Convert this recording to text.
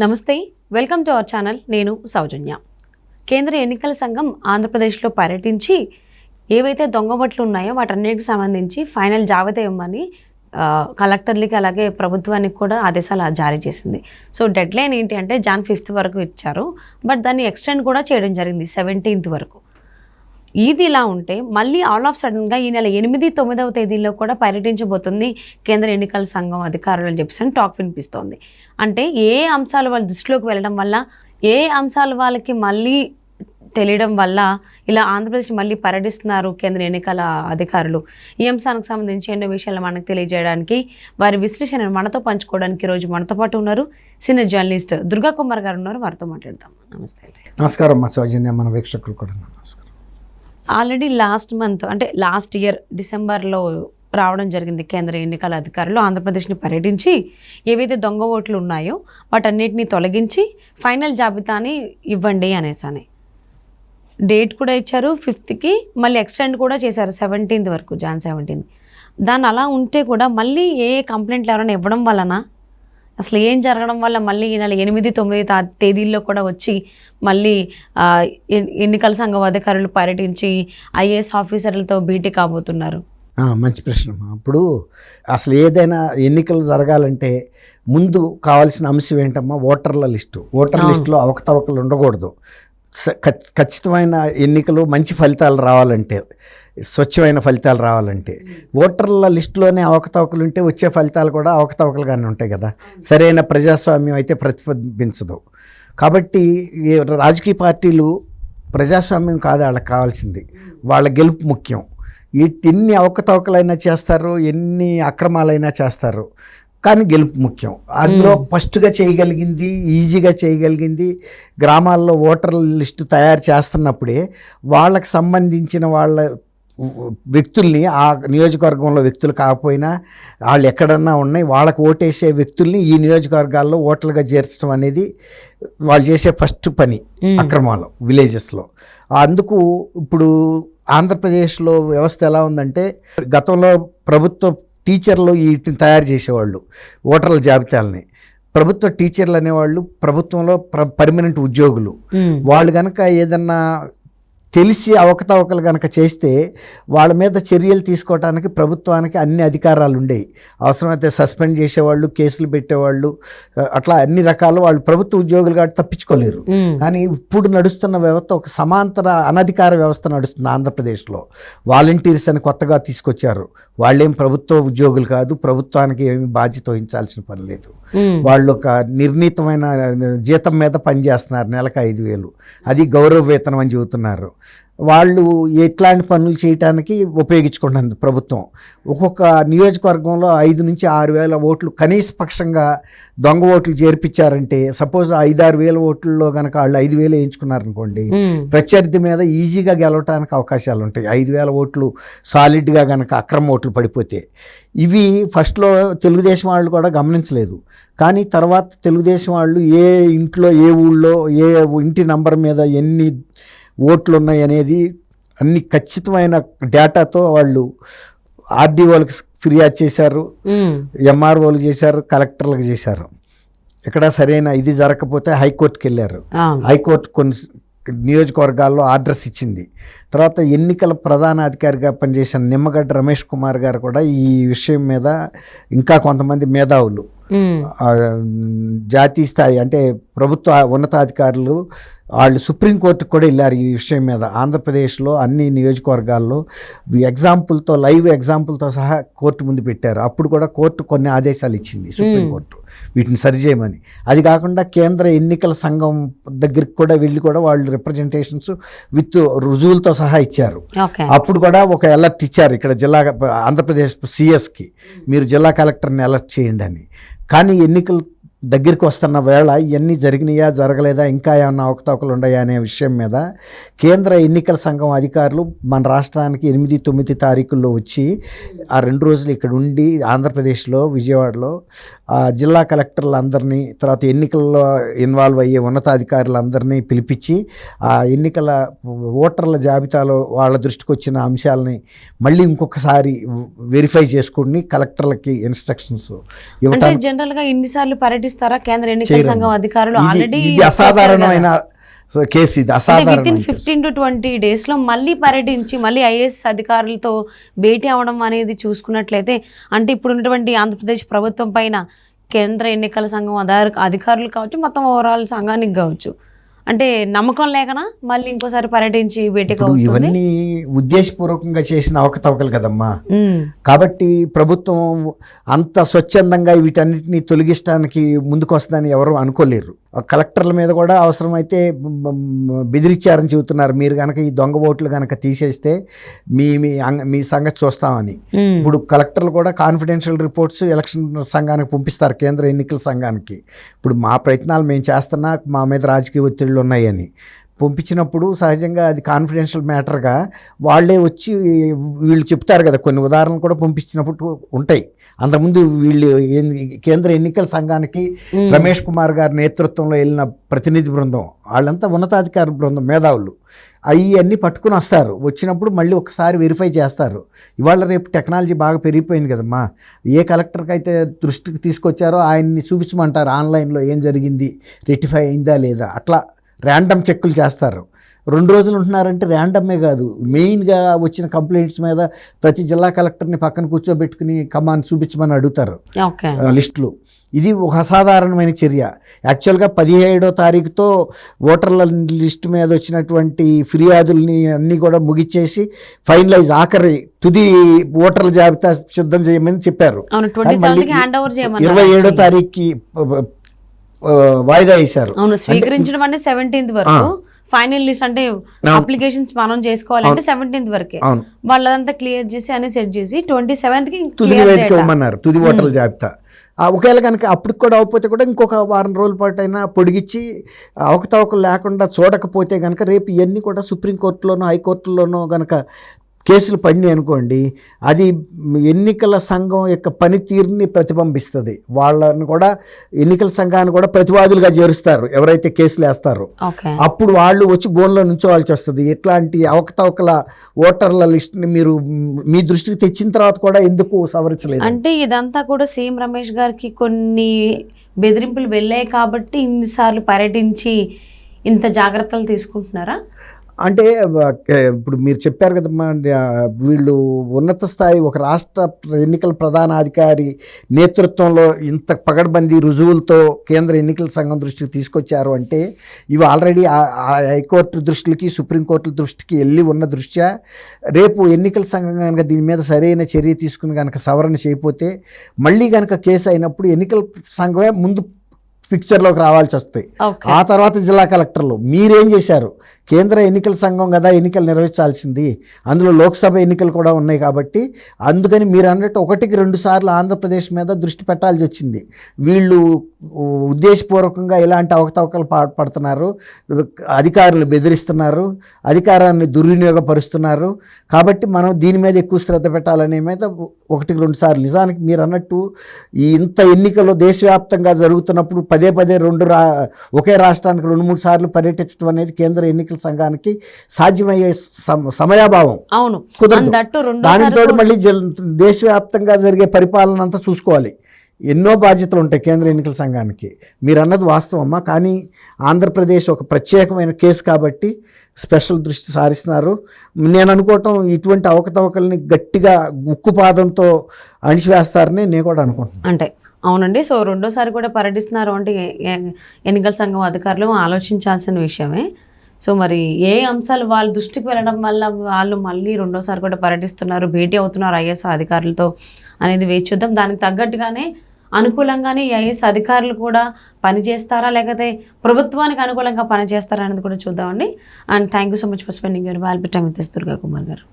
నమస్తే, welcome to our channel. నేను సౌజన్య. కేంద్ర ఎన్నికల సంఘం ఆంధ్రప్రదేశ్లో పర్యటించి ఏవైతే దొంగబట్లు ఉన్నాయో వాటన్నిటికి సంబంధించి ఫైనల్ జాబితా ఇవ్వమని కలెక్టర్లకి అలాగే ప్రభుత్వానికి కూడా ఆదేశాలు జారీ చేసింది. సో డెడ్ లైన్ ఏంటి అంటే Jan 5th వరకు ఇచ్చారు. బట్ దాన్ని ఎక్స్టెండ్ కూడా చేయడం జరిగింది 17th వరకు. ఇది ఇలా ఉంటే మళ్ళీ ఆల్ ఆఫ్ సడన్గా ఈ నెల 8, 9వ తేదీల్లో కూడా పర్యటించబోతుంది కేంద్ర ఎన్నికల సంఘం అధికారులు అని చెప్పేసి టాక్ వినిపిస్తోంది. అంటే ఏ అంశాలు వాళ్ళ దృష్టిలోకి వెళ్ళడం వల్ల, ఏ అంశాలు వాళ్ళకి మళ్ళీ తెలియడం వల్ల ఇలా ఆంధ్రప్రదేశ్ మళ్ళీ పర్యటిస్తున్నారు కేంద్ర ఎన్నికల అధికారులు. ఈ అంశానికి సంబంధించి ఎన్నో విషయాలు మనకు తెలియజేయడానికి, వారి విశ్లేషణను మనతో పంచుకోవడానికి ఈరోజు మనతో పాటు ఉన్నారు సీనియర్ జర్నలిస్ట్ దుర్గా కుమార్ గారు ఉన్నారు. వారితో మాట్లాడతాం. నమస్తే. నమస్కారం సౌజన్య, మన వీక్షకులు కూడా నమస్కారం. ఆల్రెడీ లాస్ట్ మంత్ అంటే లాస్ట్ ఇయర్ డిసెంబర్లో రావడం జరిగింది కేంద్ర ఎన్నికల అధికారులు ఆంధ్రప్రదేశ్ని పర్యటించి ఏవైతే దొంగ ఓట్లు ఉన్నాయో వాటన్నిటిని తొలగించి ఫైనల్ జాబితాని ఇవ్వండి అనేసి డేట్ కూడా ఇచ్చారు 5th, మళ్ళీ ఎక్స్టెండ్ కూడా చేశారు 17th వరకు, Jan 17th. దాన్ని అలా ఉంటే కూడా మళ్ళీ ఏ కంప్లైంట్లు ఎవరైనా ఇవ్వడం వలన అసలు ఏం జరగడం వల్ల మళ్ళీ ఈ నెల 8, 9 తేదీల్లో కూడా వచ్చి మళ్ళీ ఎన్నికల సంఘం అధికారులు పర్యటించి IAS ఆఫీసర్లతో భేటీ కాబోతున్నారు? మంచి ప్రశ్న. ఇప్పుడు అసలు ఏదైనా ఎన్నికలు జరగాలంటే ముందు కావాల్సిన అంశం ఏంటమ్మా? ఓటర్ల లిస్టు. ఓటర్ లిస్టులో అవకతవకలు ఉండకూడదు. ఖచ్చితమైన ఎన్నికలు, మంచి ఫలితాలు రావాలంటే, స్వచ్ఛమైన ఫలితాలు రావాలంటే ఓటర్ల లిస్టులోనే అవకతవకలు ఉంటే వచ్చే ఫలితాలు కూడా అవకతవకలుగానే ఉంటాయి కదా. సరైన ప్రజాస్వామ్యం అయితే ప్రతిబింబించదు. కాబట్టి రాజకీయ పార్టీలు ప్రజాస్వామ్యం కాదు వాళ్ళకి కావాల్సింది, వాళ్ళ గెలుపు ముఖ్యం. ఎన్ని అవకతవకలైనా చేస్తారు, ఎన్ని అక్రమాలైనా చేస్తారు, కానీ గెలుపు ముఖ్యం. అందులో ఫస్ట్గా చేయగలిగింది, ఈజీగా చేయగలిగింది గ్రామాల్లో ఓటర్ల లిస్టు తయారు చేస్తున్నప్పుడే వాళ్ళకి సంబంధించిన వాళ్ళ వ్యక్తుల్ని, ఆ నియోజకవర్గంలో వ్యక్తులు కాకపోయినా వాళ్ళు ఎక్కడన్నా ఉన్నాయి వాళ్ళకు ఓటేసే వ్యక్తుల్ని ఈ నియోజకవర్గాల్లో ఓటర్లుగా చేర్చడం అనేది వాళ్ళు చేసే ఫస్ట్ పని అక్రమాలు విలేజెస్లో. అందుకు ఇప్పుడు ఆంధ్రప్రదేశ్లో వ్యవస్థ ఎలా ఉందంటే, గతంలో ప్రభుత్వ టీచర్లు వీటిని తయారు చేసేవాళ్ళు ఓటర్ల జాబితాలని. ప్రభుత్వ టీచర్లు అనేవాళ్ళు ప్రభుత్వంలో పర్మనెంట్ ఉద్యోగులు. వాళ్ళు కనుక ఏదన్నా తెలిసి అవకతవకలు కనుక చేస్తే వాళ్ళ మీద చర్యలు తీసుకోవడానికి ప్రభుత్వానికి అన్ని అధికారాలు ఉండేవి. అవసరమైతే సస్పెండ్ చేసేవాళ్ళు, కేసులు పెట్టేవాళ్ళు, అట్లా అన్ని రకాలు. వాళ్ళు ప్రభుత్వ ఉద్యోగులు కాబట్టి తప్పించుకోలేరు. కానీ ఇప్పుడు నడుస్తున్న వ్యవస్థ ఒక సమాంతర అనధికార వ్యవస్థ నడుస్తుంది ఆంధ్రప్రదేశ్లో. వాలంటీర్స్ అని కొత్తగా తీసుకొచ్చారు. వాళ్ళేం ప్రభుత్వ ఉద్యోగులు కాదు, ప్రభుత్వానికి ఏమి బాధ్యత వహించాల్సిన పని లేదు. వాళ్ళు ఒక నిర్ణీతమైన జీతం మీద పనిచేస్తున్నారు, నెలకు 5,000, అది గౌరవ వేతనం అని చెబుతున్నారు. వాళ్ళు ఎట్లాంటి పనులు చేయడానికి ఉపయోగించుకుంటుంది ప్రభుత్వం. ఒక్కొక్క నియోజకవర్గంలో 5,000 నుంచి 6,000 ఓట్లు కనీస పక్షంగా దొంగ ఓట్లు చేర్పించారంటే, సపోజ్ 5-6,000 ఓట్లలో కనుక వాళ్ళు 5,000 వేయించుకున్నారనుకోండి, ప్రత్యర్థి మీద ఈజీగా గెలవడానికి అవకాశాలు ఉంటాయి. 5,000 ఓట్లు సాలిడ్గా కనుక అక్రమ ఓట్లు పడిపోతే. ఇవి ఫస్ట్లో తెలుగుదేశం వాళ్ళు కూడా గమనించలేదు. కానీ తర్వాత తెలుగుదేశం వాళ్ళు ఏ ఇంట్లో, ఏ ఊళ్ళో, ఏ ఇంటి నంబర్ మీద ఎన్ని ఓట్లు ఉన్నాయి అనేది అన్ని ఖచ్చితమైన డేటాతో వాళ్ళు ఆర్డీఓలకు ఫిర్యాదు చేశారు, ఎంఆర్ఓలకు చేశారు, కలెక్టర్లకు చేశారు. ఇక్కడ సరైన ఇది జరగకపోతే హైకోర్టుకి వెళ్ళారు. హైకోర్టు కొన్ని నియోజకవర్గాల్లో ఆర్డర్స్ ఇచ్చింది. తర్వాత ఎన్నికల ప్రధాన అధికారిగా పనిచేసిన నిమ్మగడ్డ రమేష్ కుమార్ గారు కూడా ఈ విషయం మీద, ఇంకా కొంతమంది మేధావులు, జాతీయ స్థాయి అంటే ప్రభుత్వ ఉన్నతాధికారులు వాళ్ళు సుప్రీంకోర్టుకు కూడా వెళ్ళారు ఈ విషయం మీద. ఆంధ్రప్రదేశ్లో అన్ని నియోజకవర్గాల్లో ఎగ్జాంపుల్తో, లైవ్ ఎగ్జాంపుల్తో సహా కోర్టు ముందు పెట్టారు. అప్పుడు కూడా కోర్టు కొన్ని ఆదేశాలు ఇచ్చింది సుప్రీంకోర్టు వీటిని సరిచేయమని. అది కాకుండా కేంద్ర ఎన్నికల సంఘం దగ్గరికి కూడా వెళ్ళి కూడా వాళ్ళు రిప్రజెంటేషన్స్ విత్ రుజువులతో సహా ఇచ్చారు. అప్పుడు కూడా ఒక అలర్ట్ ఇచ్చారు ఇక్కడ జిల్లా ఆంధ్రప్రదేశ్ సిఎస్కి, మీరు జిల్లా కలెక్టర్ని అలర్ట్ చేయండి అని. కానీ ఎన్నికలు దగ్గరికి వస్తున్న వేళ ఇవన్నీ జరిగినాయా, జరగలేదా, ఇంకా ఏమన్నా అవకతవకలు ఉన్నాయా అనే విషయం మీద కేంద్ర ఎన్నికల సంఘం అధికారులు మన రాష్ట్రానికి 8, 9 తారీఖుల్లో వచ్చి ఆ 2 రోజులు ఇక్కడ ఉండి ఆంధ్రప్రదేశ్లో విజయవాడలో జిల్లా కలెక్టర్లందరినీ, తర్వాత ఎన్నికల్లో ఇన్వాల్వ్ అయ్యే ఉన్నతాధికారులందరినీ పిలిపించి ఆ ఎన్నికల ఓటర్ల జాబితాలో వాళ్ళ దృష్టికి వచ్చిన అంశాలని మళ్ళీ ఇంకొకసారి వెరిఫై చేసుకుని కలెక్టర్లకి ఇన్స్ట్రక్షన్స్ ఇవ్వటం. జనరల్గా ఇన్నిసార్లు పర్యటిస్తే పర్యటిస్తారా కేంద్ర ఎన్నికల సంఘం అధికారులు? ఆల్రెడీ ఇది అసాధారణమైన కేసు, ఇది అసాధారణ. వితిన్ 15 to 20 days లో మళ్ళీ పర్యటించి మళ్ళీ ఐఏఎస్ అధికారులతో భేటీ అవడం అనేది చూసుకున్నట్లయితే, అంటే ఇప్పుడు ఉన్నటువంటి ఆంధ్రప్రదేశ్ ప్రభుత్వం పైన కేంద్ర ఎన్నికల సంఘం అధికారులు కావచ్చు, మొత్తం ఓవరాల్ సంఘానికి కావచ్చు, అంటే నమ్మకం లేకనా మళ్ళీ ఇంకోసారి పర్యటించి భేటీకి అవుతుంది? ఇవన్నీ ఉద్దేశపూర్వకంగా చేసిన అవకతవకలు కదమ్మా. కాబట్టి ప్రభుత్వం అంత స్వచ్ఛందంగా వీటన్నిటిని తొలగించడానికి ముందుకు వస్తుందని ఎవరు అనుకోలేరు. కలెక్టర్ల మీద కూడా అవసరమైతే బెదిరించారని చెబుతున్నారు, మీరు కనుక ఈ దొంగ ఓట్లు కనుక తీసేస్తే మీ సంగతి చూస్తామని. ఇప్పుడు కలెక్టర్లు కూడా కాన్ఫిడెన్షియల్ రిపోర్ట్స్ ఎలక్షన్ సంఘానికి పంపిస్తారు, కేంద్ర ఎన్నికల సంఘానికి. ఇప్పుడు మా ప్రయత్నాలు మేము చేస్తున్నా మా మీద రాజకీయ ఒత్తిళ్లు ఉన్నాయని పంపించినప్పుడు సహజంగా అది కాన్ఫిడెన్షియల్ మ్యాటర్గా వాళ్ళే వచ్చి వీళ్ళు చెప్తారు కదా, కొన్ని ఉదాహరణలు కూడా పంపించినప్పుడు ఉంటాయి. అంతకుముందు వీళ్ళు కేంద్ర ఎన్నికల సంఘానికి రమేష్ కుమార్ గారి నేతృత్వంలో వెళ్ళిన ప్రతినిధి బృందం, వాళ్ళంతా ఉన్నతాధికార బృందం, మేధావులు, అన్నీ పట్టుకుని వస్తారు. వచ్చినప్పుడు మళ్ళీ ఒకసారి వెరిఫై చేస్తారు. ఇవాళ రేపు టెక్నాలజీ బాగా పెరిగిపోయింది కదమ్మా. ఏ కలెక్టర్కి అయితే దృష్టికి తీసుకొచ్చారో ఆయన్ని చూపించమంటారు ఆన్లైన్లో ఏం జరిగింది, రెక్టిఫై అయిందా లేదా, అట్లా ర్యాండమ్ చెక్కులు చేస్తారు. 2 రోజులు ఉంటున్నారంటే ర్యాండమే కాదు, మెయిన్గా వచ్చిన కంప్లైంట్స్ మీద ప్రతి జిల్లా కలెక్టర్ని పక్కన కూర్చోబెట్టుకుని కమాన్ చూపించమని అడుగుతారు లిస్టులు. ఇది ఒక అసాధారణమైన చర్య. యాక్చువల్గా 17వ తారీఖుతో ఓటర్ల లిస్టు మీద వచ్చినటువంటి ఫిర్యాదుల్ని అన్నీ కూడా ముగిచ్చేసి ఫైనలైజ్ ఆఖరి తుది ఓటర్ల జాబితా సిద్ధం చేయమని చెప్పారు. 27వ తారీఖుకి వాయిదా వేశారు. స్వీకరించడం అంటే 17th వరకు, ఫైనల్ లిస్ట్ అంటే అప్లికేషన్స్ మనం చేసుకోవాలంటే 17th వరకే. వాళ్ళంతా క్లియర్ చేసి అని సెట్ చేసి 27th కి తుది వేదిక ఇవ్వమన్నారు, తుది ఓటర్ల జాబితా. ఒకవేళ కనుక అప్పటికి కూడా అవ్వకపోతే కూడా ఇంకొక వారం రోజుల పాటు అయినా పొడిగించి అవకతవకలు లేకుండా చూడకపోతే కనుక రేపు ఇవన్నీ కూడా సుప్రీంకోర్టులోనో హైకోర్టులోనో కనుక కేసులు పడినాయి అనుకోండి, అది ఎన్నికల సంఘం యొక్క పనితీరుని ప్రతిబింబిస్తుంది. వాళ్ళని కూడా ఎన్నికల సంఘాన్ని కూడా ప్రతివాదులుగా చేరుస్తారు ఎవరైతే కేసులు వేస్తారో. అప్పుడు వాళ్ళు వచ్చి బోన్లో నుంచోవాల్సి వస్తుంది. ఇట్లాంటి అవకతవకల ఓటర్ల లిస్ట్ని మీరు మీ దృష్టికి తెచ్చిన తర్వాత కూడా ఎందుకు సవరించలేదు? అంటే ఇదంతా కూడా సీఎం రమేష్ గారికి కొన్ని బెదిరింపులు వెళ్ళాయి కాబట్టి ఇన్నిసార్లు పర్యటించి ఇంత జాగ్రత్తలు తీసుకుంటున్నారా? అంటే ఇప్పుడు మీరు చెప్పారు కదమ్మా, వీళ్ళు ఉన్నత స్థాయి ఒక రాష్ట్ర ఎన్నికల ప్రధానాధికారి నేతృత్వంలో ఇంత పగడ్బందీ రుజువులతో కేంద్ర ఎన్నికల సంఘం దృష్టికి తీసుకొచ్చారు అంటే ఇవి ఆల్రెడీ హైకోర్టు దృష్టికి సుప్రీంకోర్టు దృష్టికి వెళ్ళి ఉన్న దృష్ట్యా రేపు ఎన్నికల సంఘం కనుక దీని మీద సరైన చర్య తీసుకుని కనుక సవరణ చేయకపోతే మళ్ళీ కనుక కేసు అయినప్పుడు ఎన్నికల సంఘమే ముందు పిక్చర్లోకి రావాల్సి వస్తాయి. ఆ తర్వాత జిల్లా కలెక్టర్లు మీరేం చేశారు? కేంద్ర ఎన్నికల సంఘం కదా ఎన్నికలు నిర్వహించాల్సింది, అందులో లోక్సభ ఎన్నికలు కూడా ఉన్నాయి కాబట్టి అందుకని మీరు అన్నట్టు 1-2 సార్లు ఆంధ్రప్రదేశ్ మీద దృష్టి పెట్టాల్సి వచ్చింది. వీళ్ళు ఉద్దేశపూర్వకంగా ఇలాంటి అవకతవకలు పడుతున్నారు, అధికారులు బెదిరిస్తున్నారు, అధికారాన్ని దుర్వినియోగపరుస్తున్నారు, కాబట్టి మనం దీని మీద ఎక్కువ శ్రద్ధ పెట్టాలనే మీద 1-2 సార్లు. నిజానికి మీరు అన్నట్టు ఇంత ఎన్నికలు దేశవ్యాప్తంగా జరుగుతున్నప్పుడు పదే ఒకే రాష్ట్రానికి 2-3 సార్లు పర్యటించడం అనేది కేంద్ర ఎన్నికల సంఘానికి సాధ్యమయ్యే సమయాభావం కుదరదు. దానితో మళ్ళీ దేశవ్యాప్తంగా జరిగే పరిపాలన అంతా చూసుకోవాలి. ఎన్నో బాధ్యతలు ఉంటాయి కేంద్ర ఎన్నికల సంఘానికి. మీరు అన్నది వాస్తవమ్మా, కానీ ఆంధ్రప్రదేశ్ ఒక ప్రత్యేకమైన కేసు కాబట్టి స్పెషల్ దృష్టి సారిస్తున్నారు. నేను అనుకోవటం ఇటువంటి అవకతవకల్ని గట్టిగా ఉక్కుపాదంతో అణిచివేస్తారని నేను కూడా అనుకుంటున్నాను. అంటే అవునండి. సో 2వ సారి కూడా పర్యటిస్తున్నారు అంటే ఎన్నికల సంఘం అధికారులు ఆలోచించాల్సిన విషయమే. సో మరి ఏ అంశాలు వాళ్ళ దృష్టికి వెళ్ళడం వల్ల వాళ్ళు మళ్ళీ 2వ సారి కూడా పర్యటిస్తున్నారు, భేటీ అవుతున్నారు ఐఏఎస్ అధికారులతో అనేది వేచి చూద్దాం. దానికి తగ్గట్టుగానే అనుకూలంగానే ఐఏఎస్ అధికారులు కూడా పనిచేస్తారా లేకపోతే ప్రభుత్వానికి అనుకూలంగా పనిచేస్తారా అనేది కూడా చూద్దామండి. And thank you so much for spending your valuable time with Durga Kumar గారు.